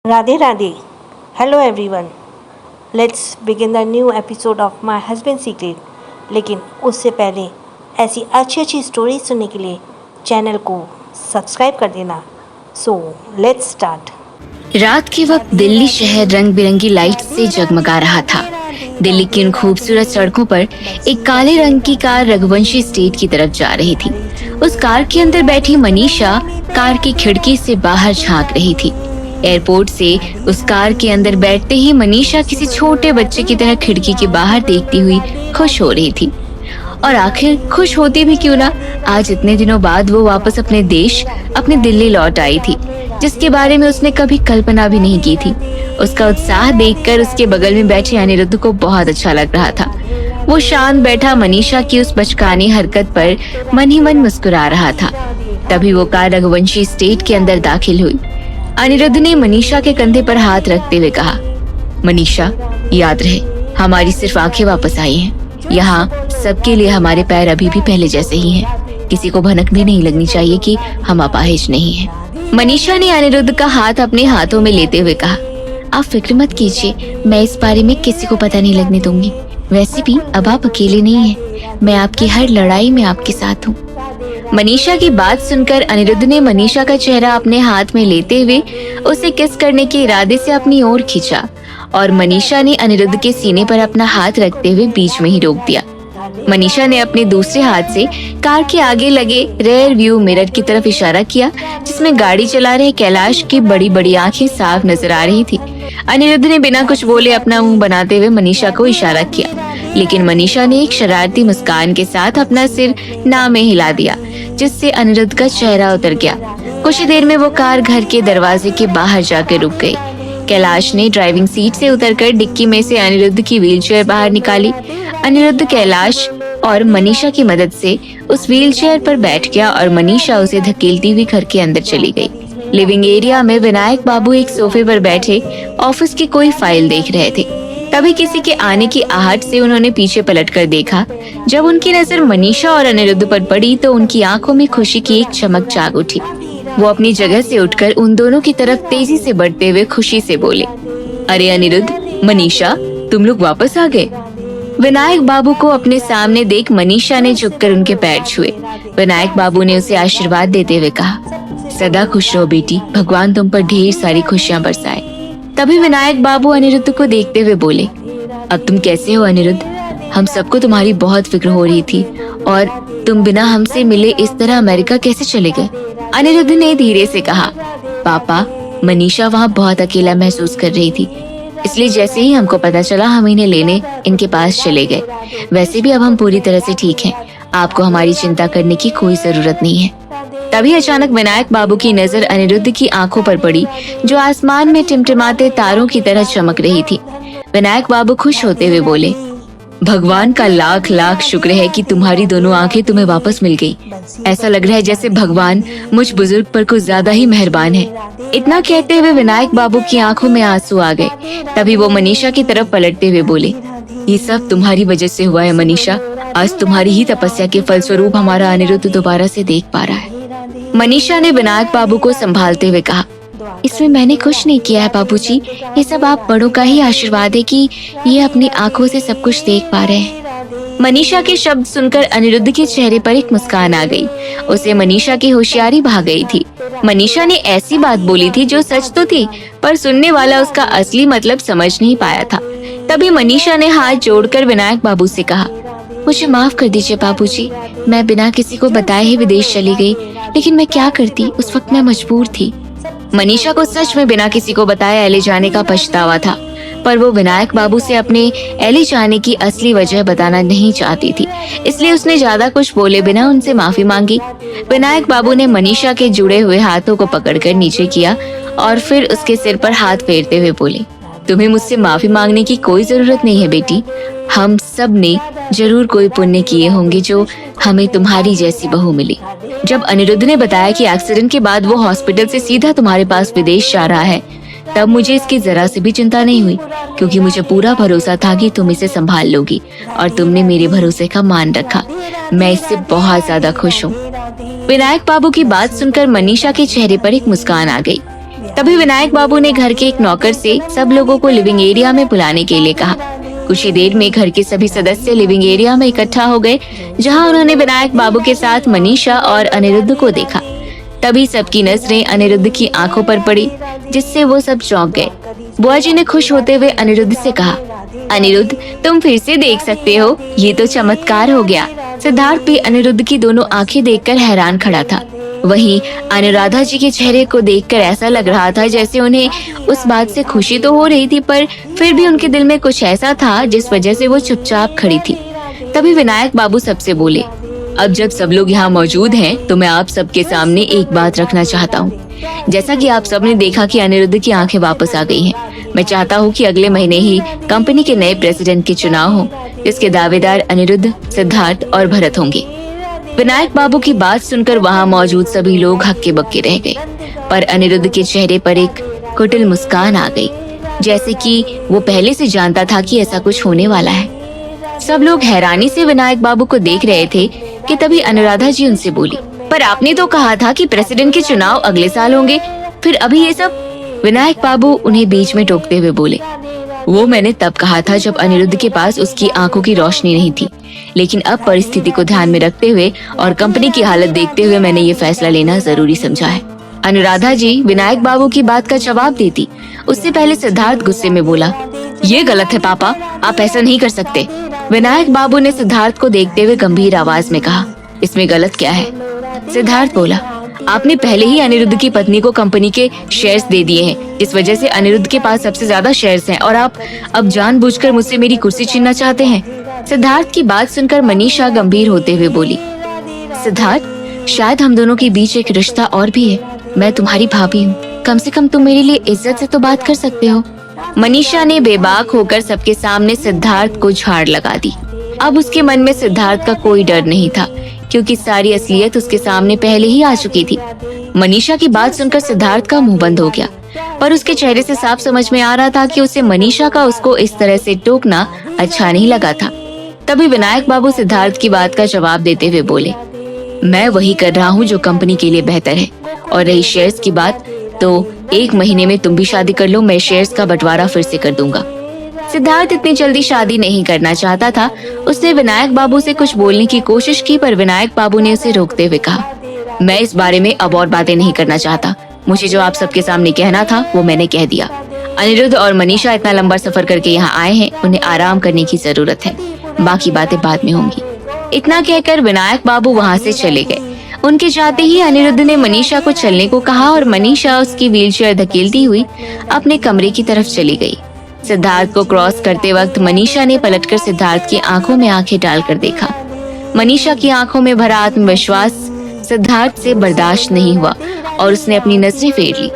Radhe Radhe. Hello everyone. Let's begin the new episode of My Husband Secret. लेकिन उससे पहले ऐसी अच्छी अच्छी स्टोरी सुनने के लिए चैनल को सब्सक्राइब कर देना. So let's start. रात के वक्त दिल्ली शहर रंग बिरंगी लाइट से जगमगा रहा था. दिल्ली की उन खूबसूरत सड़कों पर एक काले रंग की कार रघुवंशी स्टेट की तरफ जा रही थी. उस कार के अंदर बैठी मनीषा कार की खिड़की से बाहर झांक रही थी. एयरपोर्ट से उस कार के अंदर बैठते ही मनीषा किसी छोटे बच्चे की तरह खिड़की के बाहर देखती हुई खुश हो रही थी. और आखिर खुश होती भी क्यों ना, आज इतने दिनों बाद वो वापस अपने देश, अपने दिल्ली लौट आई थी, जिसके बारे में उसने कभी कल्पना भी नहीं की थी. उसका उत्साह देखकर उसके बगल में बैठे अनिरुद्ध को बहुत अच्छा लग रहा था. वो शांत बैठा मनीषा की उस बचकानी हरकत पर मन ही मन मुस्कुरा रहा था. तभी वो कार रघुवंशी स्टेट के अंदर दाखिल हुई. अनिरुद्ध ने मनीषा के कंधे पर हाथ रखते हुए कहा, मनीषा, याद रहे हमारी सिर्फ आंखें वापस आई हैं. यहाँ सबके लिए हमारे पैर अभी भी पहले जैसे ही हैं. किसी को भनक भी नहीं लगनी चाहिए कि हम अपाहिज नहीं हैं. मनीषा ने अनिरुद्ध का हाथ अपने हाथों में लेते हुए कहा, आप फिक्र मत कीजिए, मैं इस बारे में किसी को पता नहीं लगने दूंगी. वैसे भी अब आप अकेले नहीं हैं, मैं आपकी हर लड़ाई में आपके साथ हूँ. मनीषा की बात सुनकर अनिरुद्ध ने मनीषा का चेहरा अपने हाथ में लेते हुए उसे किस करने के इरादे से अपनी ओर खींचा और मनीषा ने अनिरुद्ध के सीने पर अपना हाथ रखते हुए बीच में ही रोक दिया. मनीषा ने अपने दूसरे हाथ से कार के आगे लगे रेयर व्यू मिरर की तरफ इशारा किया, जिसमें गाड़ी चला रहे कैलाश की बड़ी बड़ी आंखें साफ नजर आ रही थी. अनिरुद्ध ने बिना कुछ बोले अपना मुंह बनाते हुए मनीषा को इशारा किया, लेकिन मनीषा ने एक शरारती मुस्कान के साथ अपना सिर ना में हिला दिया, जिससे अनिरुद्ध का चेहरा उतर गया. कुछ ही देर में वो कार घर के दरवाजे के बाहर जाकर रुक गई. कैलाश ने ड्राइविंग सीट से उतरकर डिक्की में से अनिरुद्ध की व्हीलचेयर बाहर निकाली. अनिरुद्ध कैलाश और मनीषा की मदद से उस व्हीलचेयर पर बैठ गया और मनीषा उसे धकेलती हुई घर के अंदर चली गई. लिविंग एरिया में विनायक बाबू एक सोफे पर बैठे ऑफिस की कोई फाइल देख रहे थे. तभी किसी के आने की आहट से उन्होंने पीछे पलटकर देखा. जब उनकी नजर मनीषा और अनिरुद्ध पर पड़ी तो उनकी आंखों में खुशी की एक चमक जाग उठी. वो अपनी जगह से उठकर उन दोनों की तरफ तेजी से बढ़ते हुए खुशी से बोले, अरे अनिरुद्ध, मनीषा, तुम लोग वापस आ गए. विनायक बाबू को अपने सामने देख मनीषा ने झुककर उनके पैर छुए. विनायक बाबू ने उसे आशीर्वाद देते हुए कहा, सदा खुश रहो बेटी, भगवान तुम पर ढेर सारी खुशियां बरसाए. तभी विनायक बाबू अनिरुद्ध को देखते हुए बोले, अब तुम कैसे हो अनिरुद्ध? हम सबको तुम्हारी बहुत फिक्र हो रही थी और तुम बिना हमसे मिले इस तरह अमेरिका कैसे चले गए? अनिरुद्ध ने धीरे से कहा, पापा, मनीषा वहाँ बहुत अकेला महसूस कर रही थी, इसलिए जैसे ही हमको पता चला हम इन्हें लेने इनके पास चले गए. वैसे भी अब हम पूरी तरह से ठीक हैं, आपको हमारी चिंता करने की कोई जरूरत नहीं है. तभी अचानक विनायक बाबू की नजर अनिरुद्ध की आंखों पर पड़ी, जो आसमान में टिमटिमाते तारों की तरह चमक रही थी. विनायक बाबू खुश होते हुए बोले, भगवान का लाख लाख शुक्र है कि तुम्हारी दोनों आंखें तुम्हें वापस मिल गई. ऐसा लग रहा है जैसे भगवान मुझ बुजुर्ग पर कुछ ज्यादा ही मेहरबान है. इतना कहते हुए विनायक बाबू की आंखों में आंसू आ गए. तभी वो मनीषा की तरफ पलटते हुए बोले, ये सब तुम्हारी वजह से हुआ है मनीषा. आज तुम्हारी ही तपस्या के फलस्वरूप हमारा अनिरुद्ध दोबारा से देख पा रहा है. मनीषा ने विनायक बाबू को संभालते हुए कहा, इसमें मैंने कुछ नहीं किया है बाबूजी, ये सब आप बड़ों का ही आशीर्वाद है कि ये अपनी आंखों से सब कुछ देख पा रहे हैं. मनीषा के शब्द सुनकर अनिरुद्ध के चेहरे पर एक मुस्कान आ गई. उसे मनीषा की होशियारी भा गई थी. मनीषा ने ऐसी बात बोली थी जो सच तो थी, पर सुनने वाला उसका असली मतलब समझ नहीं पाया था. तभी मनीषा ने हाथ जोड़कर विनायक बाबू से कहा, मुझे माफ कर दीजिए बाबूजी, मैं बिना किसी को बताए ही विदेश चली गई, लेकिन मैं क्या करती, उस वक्त मैं मजबूर थी. मनीषा को सच में बिना किसी को बताए एले जाने का पछतावा था, पर वो विनायक बाबू से अपने एले जाने की असली वजह बताना नहीं चाहती थी, इसलिए उसने ज्यादा कुछ बोले बिना उनसे माफी मांगी. विनायक बाबू ने मनीषा के जुड़े हुए हाथों को पकड़कर नीचे किया और फिर उसके सिर पर हाथ फेरते हुए बोले, तुम्हें मुझसे माफी मांगने की कोई जरूरत नहीं है बेटी. हम सब ने जरूर कोई पुण्य किए होंगे जो हमें तुम्हारी जैसी बहू मिली. जब अनिरुद्ध ने बताया कि एक्सीडेंट के बाद वो हॉस्पिटल से सीधा तुम्हारे पास विदेश जा रहा है, तब मुझे इसकी जरा से भी चिंता नहीं हुई, क्योंकि मुझे पूरा भरोसा था कि तुम इसे संभाल लोगी और तुमने मेरे भरोसे का मान रखा. मैं इससे बहुत ज्यादा खुश हूँ. विनायक बाबू की बात सुनकर मनीषा के चेहरे पर एक मुस्कान आ गई. तभी विनायक बाबू ने घर के एक नौकर से सब लोगों को लिविंग एरिया में बुलाने के लिए कहा। कुछ ही देर में घर के सभी सदस्य लिविंग एरिया में इकट्ठा हो गए, जहां उन्होंने विनायक बाबू के साथ मनीषा और अनिरुद्ध को देखा। तभी सबकी नजरें अनिरुद्ध की आंखों पर पड़ी, जिससे वो सब चौंक गए। बुआ जी ने खुश होते हुए अनिरुद्ध से कहा, अनिरुद्ध तुम फिर से देख सकते हो, ये तो चमत्कार हो गया। सिद्धार्थ भी अनिरुद्ध की दोनों आंखें देखकर हैरान खड़ा था। वहीं अनुराधा जी के चेहरे को देखकर ऐसा लग रहा था जैसे उन्हें उस बात से खुशी तो हो रही थी, पर फिर भी उनके दिल में कुछ ऐसा था जिस वजह से वो चुपचाप खड़ी थी। तभी विनायक बाबू सबसे बोले, अब जब सब लोग यहाँ मौजूद हैं, तो मैं आप सबके सामने एक बात रखना चाहता हूँ। जैसा कि आप सबने देखा कि अनिरुद्ध की आंखें वापस आ गई हैं, मैं चाहता हूँ कि अगले महीने ही कंपनी के नए प्रेसिडेंट के चुनाव हो, जिसके दावेदार अनिरुद्ध, सिद्धार्थ और भरत होंगे। विनायक बाबू की बात सुनकर वहाँ मौजूद सभी लोग हक्के बक्के रह गए, पर अनिरुद्ध के चेहरे पर एक कुटिल मुस्कान आ गई, जैसे कि वो पहले से जानता था कि ऐसा कुछ होने वाला है। सब लोग हैरानी से विनायक बाबू को देख रहे थे कि तभी अनुराधा जी उनसे बोली, पर आपने तो कहा था कि प्रेसिडेंट के चुनाव अगले साल होंगे, फिर अभी ये सब? विनायक बाबू उन्हें बीच में टोकते हुए बोले, वो मैंने तब कहा था जब अनिरुद्ध के पास उसकी आंखों की रोशनी नहीं थी, लेकिन अब परिस्थिति को ध्यान में रखते हुए और कंपनी की हालत देखते हुए मैंने ये फैसला लेना जरूरी समझा है। अनुराधा जी विनायक बाबू की बात का जवाब देती, उससे पहले सिद्धार्थ गुस्से में बोला, ये गलत है पापा, आप ऐसा नहीं कर सकते। विनायक बाबू ने सिद्धार्थ को देखते हुए गंभीर आवाज में कहा, इसमें गलत क्या है? सिद्धार्थ बोला, आपने पहले ही अनिरुद्ध की पत्नी को कंपनी के शेयर्स दे दिए हैं, इस वजह से अनिरुद्ध के पास सबसे ज्यादा शेयर्स हैं, और आप अब जानबूझकर मुझसे मेरी कुर्सी छीनना चाहते हैं। सिद्धार्थ की बात सुनकर मनीषा गंभीर होते हुए बोली, सिद्धार्थ शायद हम दोनों के बीच एक रिश्ता और भी है, मैं तुम्हारी भाभी हूँ, कम से कम तुम मेरे लिए इज्जत से तो बात कर सकते हो। मनीषा ने बेबाक होकर सबके सामने सिद्धार्थ को झाड़ लगा दी। अब उसके मन में सिद्धार्थ का कोई डर नहीं था, क्योंकि सारी असलियत उसके सामने पहले ही आ चुकी थी। मनीषा की बात सुनकर सिद्धार्थ का मुंह बंद हो गया, पर उसके चेहरे से साफ समझ में आ रहा था कि उसे मनीषा का उसको इस तरह से टोकना अच्छा नहीं लगा था। तभी विनायक बाबू सिद्धार्थ की बात का जवाब देते हुए बोले, मैं वही कर रहा हूँ जो कंपनी के लिए बेहतर है, और रही शेयर्स की बात, तो 1 महीने में तुम भी शादी कर लो, मैं शेयर्स का बंटवारा फिर से कर दूंगा। सिद्धार्थ इतनी जल्दी शादी नहीं करना चाहता था। उसने विनायक बाबू से कुछ बोलने की कोशिश की, पर विनायक बाबू ने उसे रोकते हुए कहा, मैं इस बारे में अब और बातें नहीं करना चाहता, मुझे जो आप सबके सामने कहना था वो मैंने कह दिया। अनिरुद्ध और मनीषा इतना लंबा सफर करके यहाँ आए हैं, उन्हें आराम करने की जरूरत है, बाकी बातें बाद में होंगी। इतना कहकर विनायक बाबू वहाँ से चले गए। उनके जाते ही अनिरुद्ध ने मनीषा को चलने को कहा और मनीषा उसकी व्हीलचेयर धकेलती हुई अपने कमरे की तरफ चली गई। सिद्धार्थ को क्रॉस करते वक्त मनीषा ने पलटकर सिद्धार्थ की आंखों में आंखें डालकर देखा। मनीषा की आंखों में भरा आत्मविश्वास सिद्धार्थ से बर्दाश्त नहीं हुआ और उसने अपनी नजरें फेर ली।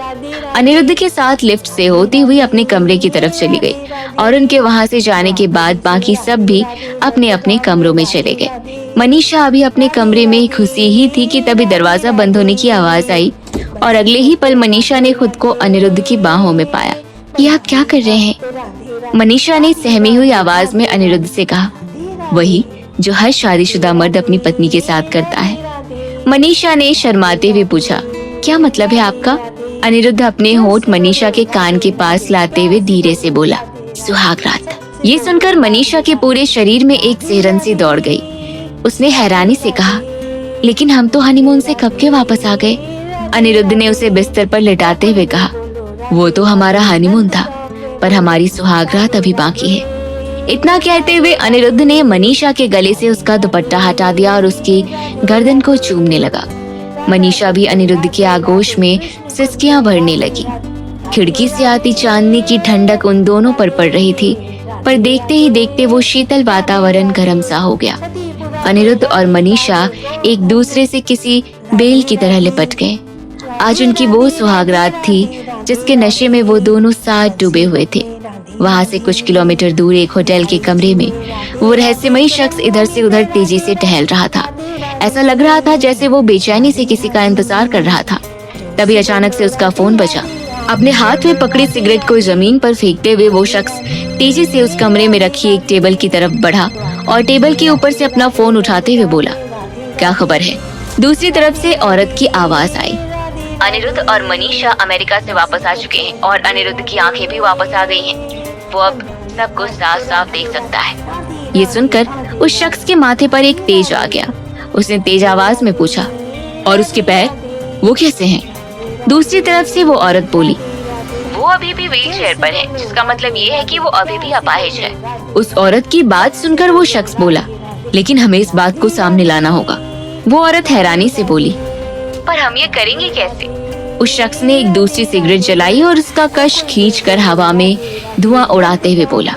अनिरुद्ध के साथ लिफ्ट से होती हुई अपने कमरे की तरफ चली गई और उनके वहां से जाने के बाद बाकी सब भी अपने अपने कमरों में चले गए। मनीषा अभी अपने कमरे में घुसी ही थी कि तभी दरवाजा बंद होने की आवाज आई और अगले ही पल मनीषा ने खुद को अनिरुद्ध की बाहों में पाया। ये आप क्या कर रहे हैं? मनीषा ने सहमी हुई आवाज में अनिरुद्ध से कहा, वही जो हर शादीशुदा मर्द अपनी पत्नी के साथ करता है। मनीषा ने शर्माते हुए पूछा, क्या मतलब है आपका? अनिरुद्ध अपने होंठ मनीषा के कान के पास लाते हुए धीरे से बोला, सुहाग रात। ये सुनकर मनीषा के पूरे शरीर में एक सिहरन सी दौड़ गई। उसने हैरानी से कहा, लेकिन हम तो हनीमून से कब के वापस आ गए? अनिरुद्ध ने उसे बिस्तर पर लिटाते हुए कहा, वो तो हमारा हनीमून था, पर हमारी सुहाग रात अभी बाकी है। इतना कहते हुए अनिरुद्ध ने मनीषा के गले से उसका दुपट्टा हटा दिया और उसकी गर्दन को चूमने लगा। मनीषा भी अनिरुद्ध के आगोश में सिसकियां भरने लगी। खिड़की से आती चांदनी की ठंडक उन दोनों पर पड़ रही थी, पर देखते ही देखते वो शीतल वातावरण गर्म सा हो गया। अनिरुद्ध और मनीषा एक दूसरे से किसी बेल की तरह लिपट गए। आज उनकी वो सुहाग रात थी जिसके नशे में वो दोनों साथ डूबे हुए थे। वहां से कुछ किलोमीटर दूर एक होटल के कमरे में वो रहस्यमयी शख्स इधर से उधर तेजी से टहल रहा था। ऐसा लग रहा था जैसे वो बेचैनी से किसी का इंतजार कर रहा था। तभी अचानक से उसका फोन बजा। अपने हाथ में पकड़ी सिगरेट को जमीन पर फेंकते हुए वो शख्स तेजी से उस कमरे में रखी एक टेबल की तरफ बढ़ा और टेबल के ऊपर से अपना फोन उठाते हुए बोला, क्या खबर है? दूसरी तरफ से औरत की आवाज आई। अनिरुद्ध और मनीषा अमेरिका से वापस आ चुके हैं और अनिरुद्ध की आंखें भी वापस आ गई हैं। वो अब सब कुछ साफ साफ देख सकता है। ये सुनकर उस शख्स के माथे पर एक तेज आ गया। उसने तेज आवाज में पूछा, और उसके पैर, वो कैसे हैं? दूसरी तरफ से वो औरत बोली, वो अभी भी व्हील चेयर पर है, जिसका मतलब ये है कि वो अभी भी अपाहिज है। उस औरत की बात सुनकर वो शख्स बोला, लेकिन हमें इस बात को सामने लाना होगा। वो औरत हैरानी से बोली, पर हम ये करेंगे कैसे? उस शख्स ने एक दूसरी सिगरेट जलाई और उसका कश खींचकर हवा में धुआं उड़ाते हुए बोला,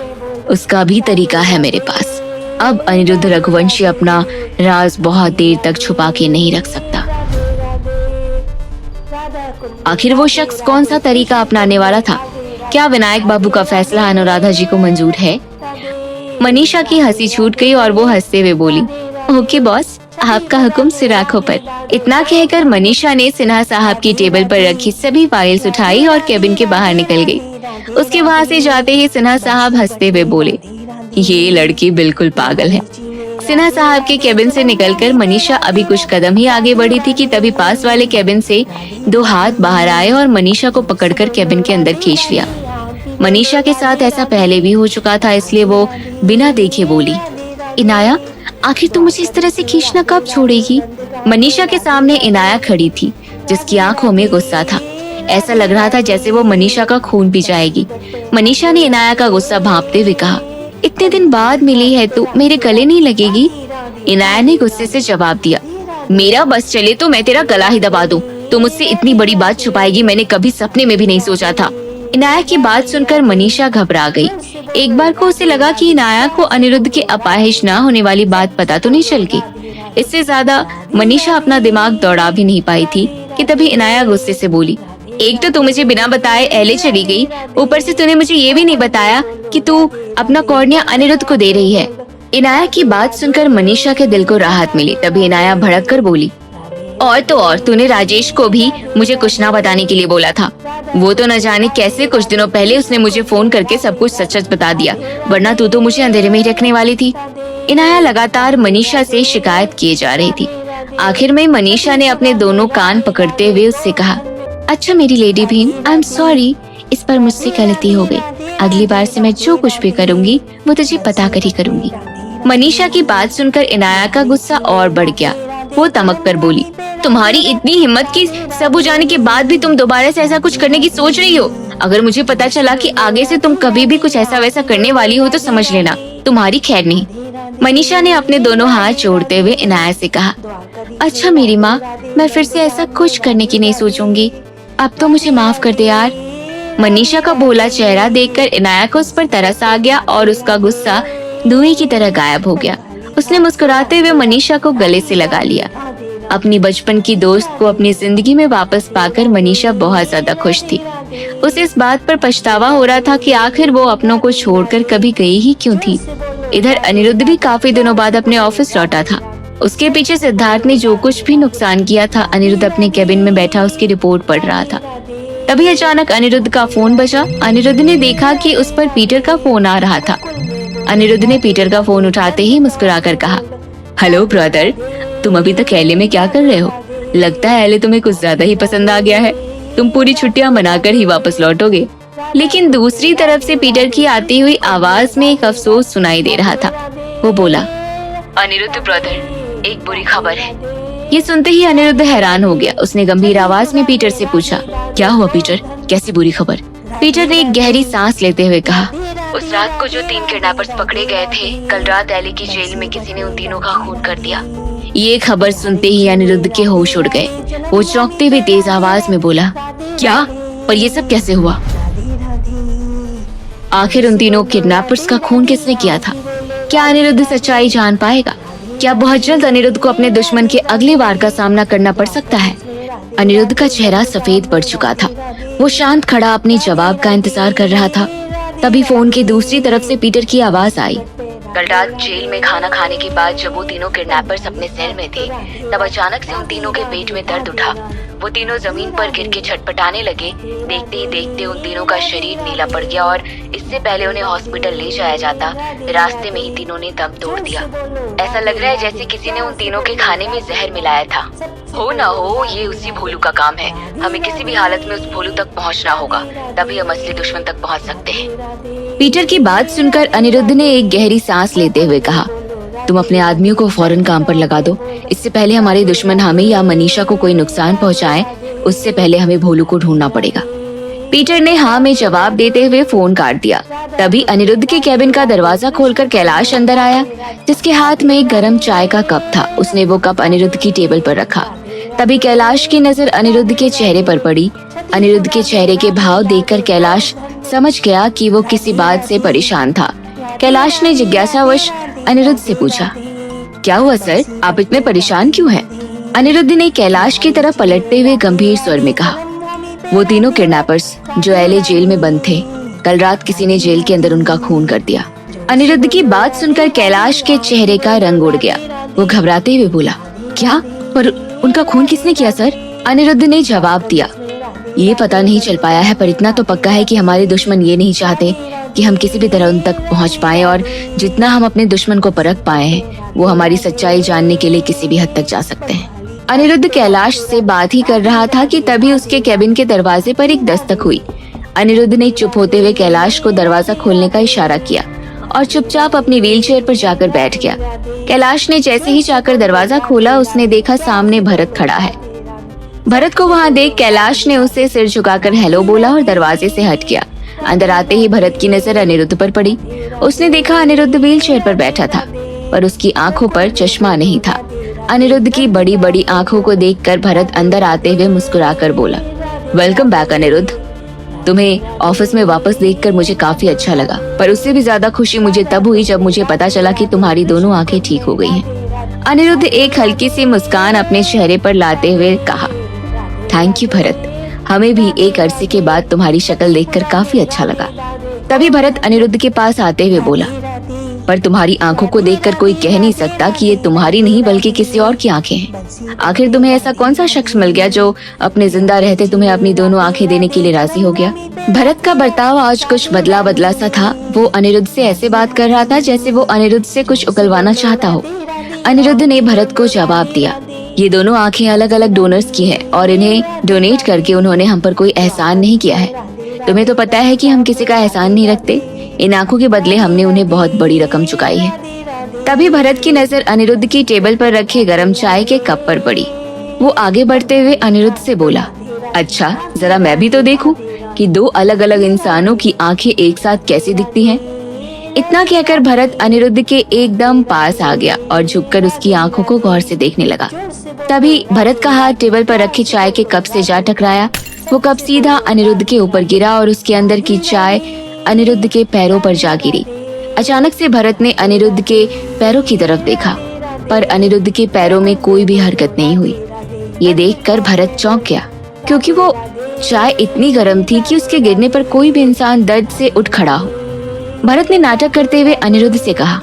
उसका भी तरीका है मेरे पास। अब अनिरुद्ध रघुवंशी अपना राज बहुत देर तक छुपा के नहीं रख सकता। आखिर वो शख्स कौन सा तरीका अपनाने वाला था? क्या विनायक बाबू का फैसला अनुराधा जी को मंजूर है? मनीषा की हंसी छूट गई और वो हंसते हुए बोली, ओके बॉस, आपका हुक्म सिर आंखों पर। इतना कहकर मनीषा ने सिन्हा साहब की टेबल पर रखी सभी फाइल्स उठाई और केबिन के बाहर निकल गई। उसके वहाँ से जाते ही सिन्हा साहब हंसते हुए बोले, ये लड़की बिल्कुल पागल है। सिन्हा साहब के केबिन से निकलकर मनीषा अभी कुछ कदम ही आगे बढ़ी थी कि तभी पास वाले केबिन से दो हाथ बाहर आए और मनीषा को पकड़कर केबिन के अंदर खींच लिया। मनीषा के साथ ऐसा पहले भी हो चुका था, इसलिए वो बिना देखे बोली, इनाया, आखिर तुम मुझे इस तरह से खींचना कब छोड़ेगी? मनीषा के सामने इनाया खड़ी थी, जिसकी आंखों में गुस्सा था। ऐसा लग रहा था जैसे वो मनीषा का खून पी जाएगी। मनीषा ने इनाया का गुस्सा भांपते हुए कहा, इतने दिन बाद मिली है तू, मेरे गले नहीं लगेगी? इनाया ने गुस्से से जवाब दिया, मेरा बस चले तो मैं तेरा गला ही दबा दूं। तू मुझसे इतनी बड़ी बात छुपाएगी, मैंने कभी सपने में भी नहीं सोचा था। इनाया की बात सुनकर मनीषा घबरा गई। एक बार को उसे लगा कि इनाया को अनिरुद्ध के अपाहिज न होने वाली बात पता तो नहीं चल गई। इससे ज्यादा मनीषा अपना दिमाग दौड़ा भी नहीं पाई थी कि तभी इनाया गुस्से से बोली, एक तो तू मुझे बिना बताए एले चली गई, ऊपर से तूने मुझे ये भी नहीं बताया कि तू अपना कॉर्निया अनिरुद्ध को दे रही है। इनाया की बात सुनकर मनीषा के दिल को राहत मिली। तभी इनाया भड़क कर बोली, और तो और तूने राजेश को भी मुझे कुछ ना बताने के लिए बोला था। वो तो न जाने कैसे कुछ दिनों पहले उसने मुझे फोन करके सब कुछ सच सच बता दिया, वरना तू तो मुझे अंधेरे में ही रखने वाली थी। इनाया लगातार मनीषा से शिकायत किए जा रही थी। आखिर में मनीषा ने अपने दोनों कान पकड़ते हुए उससे कहा, अच्छा मेरी lady Bhim, I am sorry, इस पर मुझसे गलती हो गई। अगली बार से मैं जो कुछ भी करूंगी वो तुझे पता कर ही करूंगी। मनीषा की बात सुनकर इनाया का गुस्सा और बढ़ गया। वो तमक कर बोली, तुम्हारी इतनी हिम्मत कि सब जाने के बाद भी तुम दोबारा से ऐसा कुछ करने की सोच रही हो? अगर मुझे पता चला कि आगे से तुम कभी भी कुछ ऐसा वैसा करने वाली हो तो समझ लेना तुम्हारी खैर नहीं। मनीषा ने अपने दोनों हाथ जोड़ते हुए इनाया से कहा, अच्छा मेरी माँ, मैं फिर से ऐसा कुछ करने की नहीं सोचूंगी, अब तो मुझे माफ कर दे यार। मनीषा का भोला चेहरा देखकर इनाया को उस पर तरस आ गया और उसका गुस्सा धुएं की तरह गायब हो गया। उसने मुस्कुराते हुए मनीषा को गले से लगा लिया। अपनी बचपन की दोस्त को अपनी जिंदगी में वापस पाकर मनीषा बहुत ज्यादा खुश थी। उसे इस बात पर पछतावा हो रहा था कि आखिर वो अपनों को छोड़कर कभी गई ही क्यों थी। इधर अनिरुद्ध भी काफी दिनों बाद अपने ऑफिस लौटा था। उसके पीछे सिद्धार्थ ने जो कुछ भी नुकसान किया था, अनिरुद्ध अपने केबिन में बैठा उसकी रिपोर्ट पढ़ रहा था। तभी अचानक अनिरुद्ध का फोन बजा। अनिरुद्ध ने देखा कि उस पर पीटर का फोन आ रहा था। अनिरुद्ध ने पीटर का फोन उठाते ही मुस्कुराकर कहा, हेलो ब्रदर, तुम अभी तक एले में क्या कर रहे हो? लगता है एले तुम्हें कुछ ज्यादा ही पसंद आ गया है। तुम पूरी छुट्टियां मनाकर ही वापस लौटोगे। लेकिन दूसरी तरफ से पीटर की आती हुई आवाज में एक अफसोस सुनाई दे रहा था। वो बोला, अनिरुद्ध ब्रदर, एक बुरी खबर है। ये सुनते ही अनिरुद्ध हैरान हो गया। उसने गंभीर आवाज में पीटर से पूछा, क्या हुआ पीटर, कैसी बुरी खबर? पीटर ने एक गहरी सांस लेते हुए कहा, उस रात को जो 3 किडनैपर्स पकड़े गए थे, कल रात एले की जेल में किसी ने उन तीनों का खून कर दिया। ये खबर सुनते ही अनिरुद्ध के होश उड़ गए। वो चौंकते हुए तेज आवाज में बोला, क्या? पर ये सब कैसे हुआ? आखिर उन तीनों किडनैपर्स का खून किसने किया था? क्या अनिरुद्ध सच्चाई जान पाएगा? क्या बहुत जल्द अनिरुद्ध को अपने दुश्मन के अगले वार का सामना करना पड़ सकता है? अनिरुद्ध का चेहरा सफेद पड़ चुका था। वो शांत खड़ा अपने जवाब का इंतजार कर रहा था। तभी फोन की दूसरी तरफ से पीटर की आवाज आई, कल रात जेल में खाना खाने के बाद जब वो तीनों किडनैपर्स अपने सेल में थे, तब अचानक से उन तीनों के पेट में दर्द उठा। वो तीनों जमीन पर गिर के छटपटाने लगे। देखते ही देखते उन तीनों का शरीर नीला पड़ गया और इससे पहले उन्हें हॉस्पिटल ले जाया जाता, रास्ते में ही तीनों ने दम तोड़ दिया। ऐसा लग रहा है जैसे किसी ने उन तीनों के खाने में जहर मिलाया था। हो ना हो, ये उसी भोलू का काम है। हमें किसी भी हालत में उस भोलू तक पहुंचना होगा, तभी हम असली दुश्मन तक पहुंच सकते हैं। पीटर की बात सुनकर अनिरुद्ध ने एक गहरी सांस लेते हुए कहा, तुम अपने आदमियों को फौरन काम पर लगा दो। इससे पहले हमारे दुश्मन हमें या मनीषा को कोई नुकसान पहुंचाए, उससे पहले हमें भोलू को ढूंढना पड़ेगा। पीटर ने हाँ में जवाब देते हुए फोन काट दिया। तभी अनिरुद्ध के कैबिन का दरवाजा खोलकर कैलाश अंदर आया, जिसके हाथ में एक गर्म चाय का कप था। उसने वो कप अनिरुद्ध की टेबल पर रखा। तभी कैलाश की नजर अनिरुद्ध के चेहरे पर पड़ी। अनिरुद्ध के चेहरे के भाव देखकर कैलाश समझ गया कि वो किसी बात से परेशान था। कैलाश ने जिज्ञासावश अनिरुद्ध से पूछा, क्या हुआ सर, आप इतने परेशान क्यों हैं? अनिरुद्ध ने कैलाश की तरफ पलटते हुए गंभीर स्वर में कहा, वो तीनों किडनैपर्स जो एलए जेल में बंद थे, कल रात किसी ने जेल के अंदर उनका खून कर दिया। अनिरुद्ध की बात सुनकर कैलाश के चेहरे का रंग उड़ गया। वो घबराते हुए बोला, क्या? पर उनका खून किसने किया सर? अनिरुद्ध ने जवाब दिया, ये पता नहीं चल पाया है, पर इतना तो पक्का है कि हमारे दुश्मन ये नहीं चाहते कि हम किसी भी तरह उन तक पहुंच पाए, और जितना हम अपने दुश्मन को परख पाए हैं, वो हमारी सच्चाई जानने के लिए किसी भी हद तक जा सकते हैं। अनिरुद्ध कैलाश से बात ही कर रहा था कि तभी उसके कैबिन के दरवाजे पर एक दस्तक हुई। अनिरुद्ध ने चुप होते हुए कैलाश को दरवाजा खोलने का इशारा किया और चुपचाप अपनी व्हीलचेयर पर जाकर बैठ गया। कैलाश ने जैसे ही जाकर दरवाजा खोला, उसने देखा सामने भरत खड़ा है। भरत को वहां देख कैलाश ने उसे सिर झुकाकर हेलो बोला और दरवाजे से हट गया। अंदर आते ही भरत की नजर अनिरुद्ध पर पड़ी। उसने देखा अनिरुद्ध व्हीलचेयर पर बैठा था, पर उसकी आंखों पर चश्मा नहीं था। अनिरुद्ध की बड़ी बड़ी आंखों को देखकर भरत अंदर आते हुए मुस्कुराकर बोला, वेलकम बैक अनिरुद्ध। तुम्हें ऑफिस में वापस देखकर मुझे काफी अच्छा लगा, पर उससे भी ज्यादा खुशी मुझे तब हुई जब मुझे पता चला कि तुम्हारी दोनों आंखें ठीक हो गई हैं। अनिरुद्ध एक हल्की सी मुस्कान अपने चेहरे पर लाते हुए कहा, थैंक यू भरत, हमें भी एक अरसे के बाद तुम्हारी शक्ल देखकर काफी अच्छा लगा। तभी भरत अनिरुद्ध के पास आते हुए बोला, पर तुम्हारी आंखों को देखकर कोई कह नहीं सकता कि ये तुम्हारी नहीं बल्कि किसी और की आंखें हैं। आखिर तुम्हें ऐसा कौन सा शख्स मिल गया जो अपने जिंदा रहते तुम्हें अपनी दोनों आंखें देने के लिए राजी हो गया? भरत का बर्ताव आज कुछ बदला बदला सा था। वो अनिरुद्ध से ऐसे बात कर रहा था जैसे वो अनिरुद्ध से कुछ उगलवाना चाहता हो। अनिरुद्ध ने भरत को जवाब दिया, ये दोनों आंखें अलग अलग डोनर्स की हैं और इन्हें डोनेट करके उन्होंने हम पर कोई एहसान नहीं किया है। तुम्हें तो पता है कि हम किसी का एहसान नहीं रखते। इन आंखों के बदले हमने उन्हें बहुत बड़ी रकम चुकाई है। तभी भरत की नजर अनिरुद्ध की टेबल पर रखे गरम चाय के कप पर पड़ी। वो आगे बढ़ते हुए अनिरुद्ध से बोला, अच्छा जरा मैं भी तो देखूं कि दो अलग अलग इंसानों की आंखें एक साथ कैसी दिखती हैं। इतना कहकर भरत अनिरुद्ध के एकदम पास आ गया और झुककर उसकी आंखों को गौर से देखने लगा। तभी भरत का हाथ टेबल पर रखे चाय के कप से जा टकराया। वो कप सीधा अनिरुद्ध के ऊपर गिरा और उसके अंदर की चाय अनिरुद्ध के पैरों पर जा गिरी। अचानक से भरत ने अनिरुद्ध के पैरों की तरफ देखा, पर अनिरुद्ध के पैरों में कोई भी हरकत नहीं हुई। ये देखकर भरत चौंक गया, क्योंकि वो चाय इतनी गर्म थी कि उसके गिरने पर कोई भी इंसान दर्द से उठ खड़ा हो। भरत ने नाटक करते हुए अनिरुद्ध से कहा,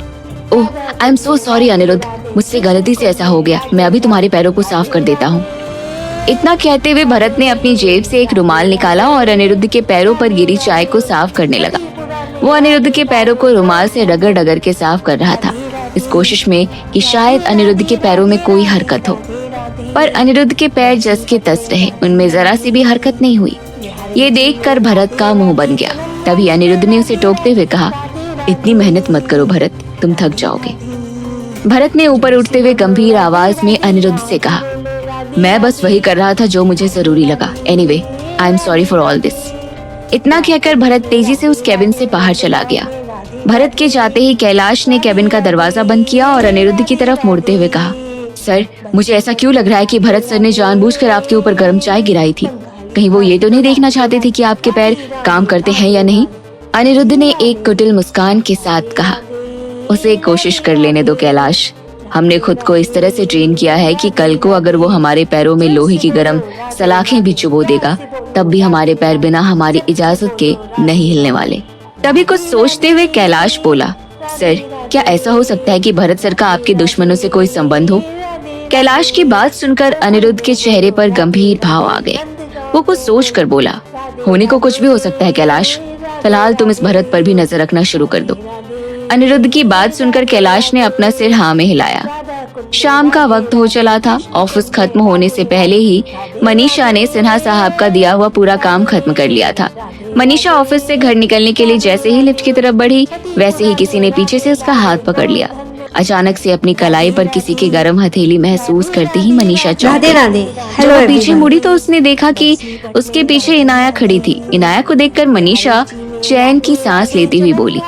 oh I am so sorry Anirudh, मुझसे गलती से ऐसा हो गया, मैं अभी तुम्हारे पैरों को साफ कर देता हूँ। इतना कहते हुए भरत ने अपनी जेब से एक रुमाल निकाला और अनिरुद्ध के पैरों पर गिरी चाय को साफ करने लगा। वो अनिरुद्ध के पैरों को रुमाल से रगड़ रगड़ के साफ कर रहा था, इस कोशिश में कि शायद अनिरुद्ध के पैरों में कोई हरकत हो। पर अनिरुद्ध के पैर जस के तस रहे, उनमें जरा सी भी हरकत नहीं हुई। ये देखकर भरत का मुंह बन गया। तभी अनिरुद्ध ने उसे टोकते हुए कहा, इतनी मेहनत मत करो भरत, तुम थक जाओगे। भरत ने ऊपर उठते हुए गंभीर आवाज में अनिरुद्ध से कहा, मैं बस वही कर रहा था जो मुझे जरूरी लगा। Anyway, I am sorry for all this. इतना कहकर भरत तेजी से उस कैबिन से बाहर चला गया। भरत के जाते ही कैलाश ने कैबिन का दरवाजा बंद किया और अनिरुद्ध की तरफ मुड़ते हुए कहा, सर मुझे ऐसा क्यों लग रहा है कि भरत सर ने जानबूझकर आपके ऊपर गर्म चाय गिराई थी? कहीं वो ये तो नहीं देखना चाहते थे कि आपके पैर काम करते हैं या नहीं? अनिरुद्ध ने एक कुटिल मुस्कान के साथ कहा, उसे कोशिश कर लेने दो कैलाश। हमने खुद को इस तरह से ट्रेन किया है कि कल को अगर वो हमारे पैरों में लोहे की गर्म सलाखें भी चुबो देगा, तब भी हमारे पैर बिना हमारी इजाजत के नहीं हिलने वाले। तभी कुछ सोचते हुए कैलाश बोला, सर क्या ऐसा हो सकता है कि भरत सर का आपके दुश्मनों से कोई संबंध हो? कैलाश की बात सुनकर अनिरुद्ध के चेहरे पर गंभीर भाव आ गए। वो कुछ सोच कर बोला, होने को कुछ भी हो सकता है कैलाश, फिलहाल तुम इस भरत पर भी नजर रखना शुरू कर दो। अनिरुद्ध की बात सुनकर कैलाश ने अपना सिर हाँ में हिलाया। शाम का वक्त हो चला था। ऑफिस खत्म होने से पहले ही मनीषा ने सिन्हा साहब का दिया हुआ पूरा काम खत्म कर लिया था। मनीषा ऑफिस से घर निकलने के लिए जैसे ही लिफ्ट की तरफ बढ़ी, वैसे ही किसी ने पीछे से उसका हाथ पकड़ लिया। अचानक से अपनी कलाई पर किसी की गर्म हथेली महसूस करते ही मनीषा चौंक गई। जब वो पीछे मुड़ी तो उसने देखा कि उसके पीछे इनाया खड़ी थी। इनाया को देखकर मनीषा चैन की सांस लेती हुई बोली,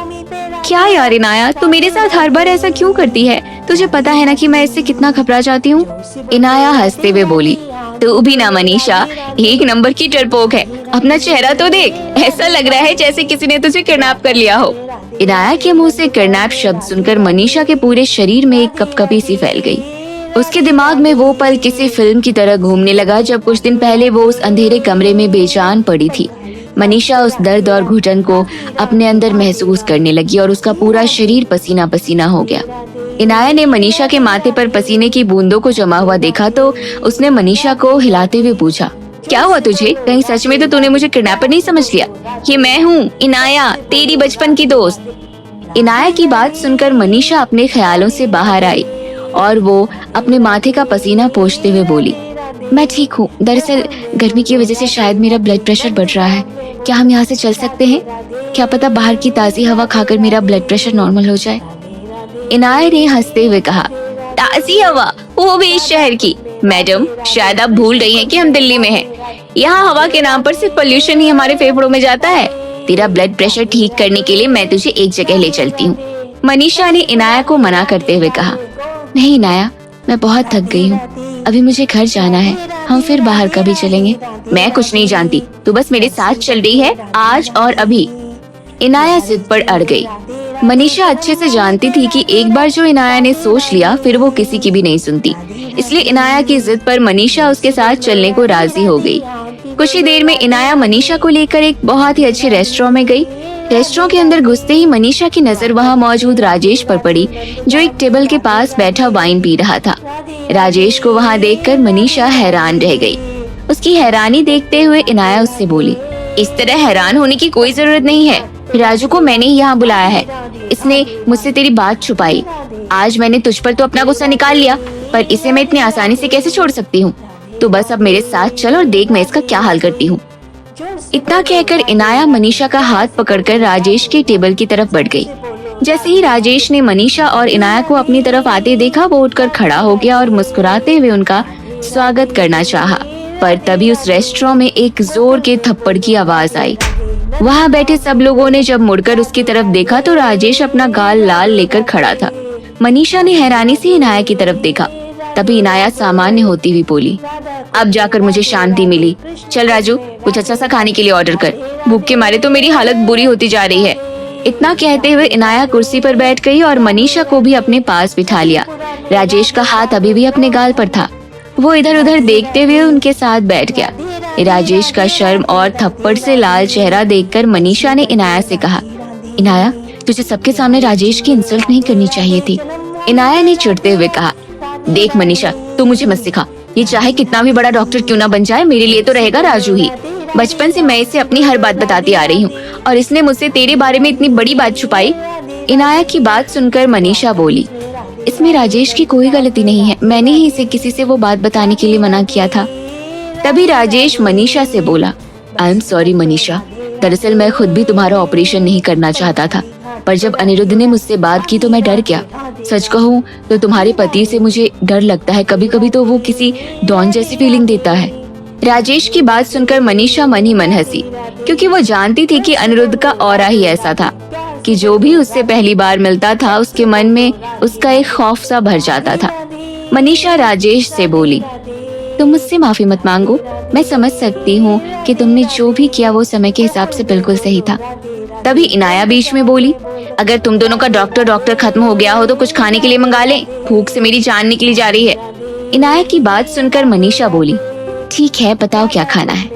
क्या यार इनाया, तू मेरे साथ हर बार ऐसा क्यों करती है? तुझे पता है ना कि मैं इससे कितना घबरा जाती हूँ। इनाया हंसते हुए बोली, तू भी ना मनीषा, एक नंबर की डरपोक है। अपना चेहरा तो देख, ऐसा लग रहा है जैसे किसी ने तुझे किडनैप कर लिया हो। इनाया के मुंह से किडनैप शब्द सुनकर मनीषा के पूरे शरीर में एक कपकपी सी फैल गई। उसके दिमाग में वो पल किसी फिल्म की तरह घूमने लगा जब कुछ दिन पहले वो उस अंधेरे कमरे में बेजान पड़ी थी। मनीषा उस दर्द और घुटन को अपने अंदर महसूस करने लगी और उसका पूरा शरीर पसीना पसीना हो गया। इनाया ने मनीषा के माथे पर पसीने की बूंदों को जमा हुआ देखा तो उसने मनीषा को हिलाते हुए पूछा, क्या हुआ तुझे? कहीं सच में तो तूने मुझे किडनैपर नहीं समझ लिया? ये मैं हूँ इनाया, तेरी बचपन की दोस्त। इनाया की बात सुनकर मनीषा अपने ख्यालों से बाहर आई और वो अपने माथे का पसीना पोंछते हुए बोली, मैं ठीक हूँ। दरअसल गर्मी की वजह से शायद मेरा ब्लड प्रेशर बढ़ रहा है। क्या हम यहाँ से चल सकते हैं? क्या पता बाहर की ताज़ी हवा खाकर मेरा ब्लड प्रेशर नॉर्मल हो जाए। इनाया ने हंसते हुए कहा, ताज़ी हवा, वो भी इस शहर की? मैडम, शायद आप भूल गई हैं कि हम दिल्ली में हैं। यहाँ हवा के नाम पर सिर्फ पोल्यूशन ही हमारे फेफड़ों में जाता है। तेरा ब्लड प्रेशर ठीक करने के लिए मैं तुझे एक जगह ले चलती हूँ। मनीषा ने इनाया को मना करते हुए कहा, नहीं इनाया, मैं बहुत थक गई हूँ, अभी मुझे घर जाना है, हम फिर बाहर कभी चलेंगे। मैं कुछ नहीं जानती, तू बस मेरे साथ चल रही है आज और अभी। इनाया जिद पर अड़ गई। मनीषा अच्छे से जानती थी कि एक बार जो इनाया ने सोच लिया फिर वो किसी की भी नहीं सुनती, इसलिए इनाया की जिद पर मनीषा उसके साथ चलने को राजी हो गई। कुछ ही देर में इनाया मनीषा को लेकर एक बहुत ही अच्छे रेस्टोरेंट में गई। रेस्टोरेंट के अंदर घुसते ही मनीषा की नजर वहाँ मौजूद राजेश पर पड़ी, जो एक टेबल के पास बैठा वाइन पी रहा था। राजेश को वहाँ देखकर मनीषा हैरान रह गई। उसकी हैरानी देखते हुए इनाया उससे बोली, इस तरह हैरान होने की कोई जरूरत नहीं है। राजू को मैंने ही यहाँ बुलाया है, इसने मुझसे तेरी बात छुपाई। आज मैंने तुझ पर तो अपना गुस्सा निकाल लिया, पर इसे मैं इतनी आसानी से कैसे छोड़ सकती हूँ? तो बस अब मेरे साथ चल और देख मैं इसका क्या हाल करती हूँ। इतना कहकर इनाया मनीषा का हाथ पकड़कर राजेश के टेबल की तरफ बढ़ गई। जैसे ही राजेश ने मनीषा और इनाया को अपनी तरफ आते देखा, वो उठकर खड़ा हो गया और मुस्कुराते हुए उनका स्वागत करना चाहा, पर तभी उस रेस्टोरेंट में एक जोर के थप्पड़ की आवाज आई। वहाँ बैठे सब लोगों ने जब मुड़कर उसकी तरफ देखा तो राजेश अपना गाल लाल लेकर खड़ा था। मनीषा ने हैरानी से इनाया की तरफ देखा, तभी इनाया सामान्य होती हुई बोली, अब जाकर मुझे शांति मिली। चल राजू, कुछ अच्छा सा खाने के लिए ऑर्डर कर, भूख के मारे तो मेरी हालत बुरी होती जा रही है। इतना कहते हुए इनाया कुर्सी पर बैठ गई और मनीषा को भी अपने पास बिठा लिया। राजेश का हाथ अभी भी अपने गाल पर था। वो इधर उधर देखते हुए उनके साथ बैठ गया। राजेश का शर्म और थप्पड़ से लाल चेहरा देखकर मनीषा ने इनाया से कहा, इनाया, तुझे सबके सामने राजेश की इंसल्ट नहीं करनी चाहिए थी। इनाया ने चिढ़ते हुए कहा, देख मनीषा, तू मुझे मत सिखा। ये चाहे कितना भी बड़ा डॉक्टर क्यों ना बन जाए, मेरे लिए तो रहेगा राजू ही। बचपन से मैं इसे अपनी हर बात बताती आ रही हूँ और इसने मुझसे तेरे बारे में इतनी बड़ी बात छुपाई। इनाया की बात सुनकर मनीषा बोली, इसमें राजेश की कोई गलती नहीं है, मैंने ही इसे किसी से वो बात बताने के लिए मना किया था। तभी राजेश मनीषा से बोला, आई एम सॉरी मनीषा, दरअसल मैं खुद भी तुम्हारा ऑपरेशन नहीं करना चाहता था, पर जब अनिरुद्ध ने मुझसे बात की तो मैं डर गया। सच कहूँ तो तुम्हारे पति से मुझे डर लगता है, कभी कभी तो वो किसी डॉन जैसी फीलिंग देता है। राजेश की बात सुनकर मनीषा मन ही मन हंसी, क्योंकि वो जानती थी कि अनिरुद्ध का ऑरा ही ऐसा था कि जो भी उससे पहली बार मिलता था उसके मन में उसका एक खौफ सा भर जाता था। मनीषा राजेश से बोली, तुम मुझसे माफी मत मांगो, मैं समझ सकती हूँ कि तुमने जो भी किया वो समय के हिसाब से बिल्कुल सही था। तभी इनाया बीच में बोली, अगर तुम दोनों का डॉक्टर खत्म हो गया हो तो कुछ खाने के लिए मंगा लें, भूख से मेरी जान निकली जा रही है। इनाया की बात सुनकर मनीषा बोली, ठीक है, बताओ क्या खाना है।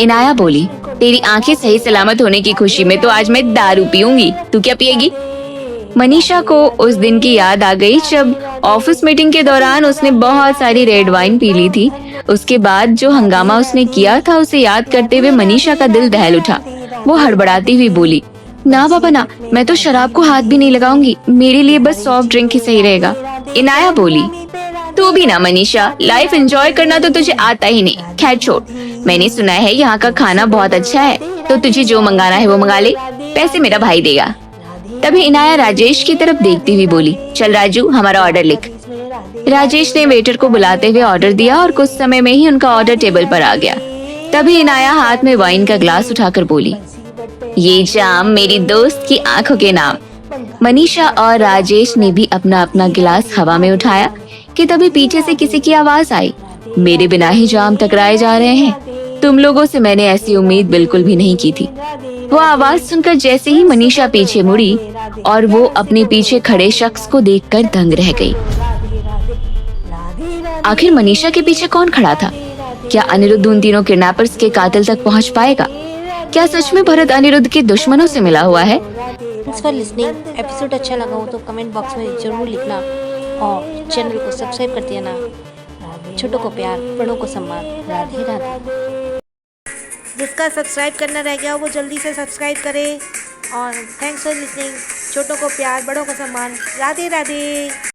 इनाया बोली, तेरी आंखें सही सलामत होने की खुशी में तो आज मैं दारू पीऊंगी, तू क्या पिएगी? मनीषा को उस दिन की याद आ गई जब ऑफिस मीटिंग के दौरान उसने बहुत सारी रेड वाइन पी ली थी। उसके बाद जो हंगामा उसने किया था उसे याद करते हुए मनीषा का दिल दहल उठा। वो हड़बड़ाती हुई बोली, ना पापा ना, मैं तो शराब को हाथ भी नहीं लगाऊंगी, मेरे लिए बस सॉफ्ट ड्रिंक ही सही रहेगा। इनाया बोली, तू भी ना मनीषा, लाइफ एंजॉय करना तो तुझे आता ही नहीं। खैर छोड़, मैंने सुना है यहाँ का खाना बहुत अच्छा है, तो तुझे जो मंगाना है वो मंगा ले, पैसे मेरा भाई देगा। तभी इनाया राजेश की तरफ देखती हुई बोली, चल राजू, हमारा ऑर्डर लिख। राजेश ने वेटर को बुलाते हुए ऑर्डर दिया और कुछ समय में ही उनका ऑर्डर टेबल पर आ गया। तभी इनाया हाथ में वाइन का ग्लास उठाकर बोली, ये जाम मेरी दोस्त की आंखों के नाम। मनीषा और राजेश ने भी अपना अपना गिलास हवा में उठाया कि तभी पीछे से किसी की आवाज आई, मेरे बिना ही जाम टकराए जा रहे हैं, तुम लोगों से मैंने ऐसी उम्मीद बिल्कुल भी नहीं की थी। वो आवाज सुनकर जैसे ही मनीषा पीछे मुड़ी और वो अपने पीछे खड़े शख्स को देखकर दंग रह गई। आखिर मनीषा के पीछे कौन खड़ा था? क्या अनिरुद्ध उन तीनों किडनैपर्स के कातिल तक पहुंच पाएगा? क्या सच में भरत अनिरुद्ध के दुश्मनों से मिला हुआ है? Thanks for listening. एपिसोड अच्छा लगा हो तो कमेंट बॉक्स में जरूर लिखना और चैनल को सब्सक्राइब कर देना। छोटों को प्यार, बड़ों को सम्मान। राधे राधे। जिसका सब्सक्राइब करना रह गया वो जल्दी से सब्सक्राइब करे। और थैंक्स फॉर लिसनिंग। छोटों को प्यार, बड़ों को सम्मान। राधे राधे।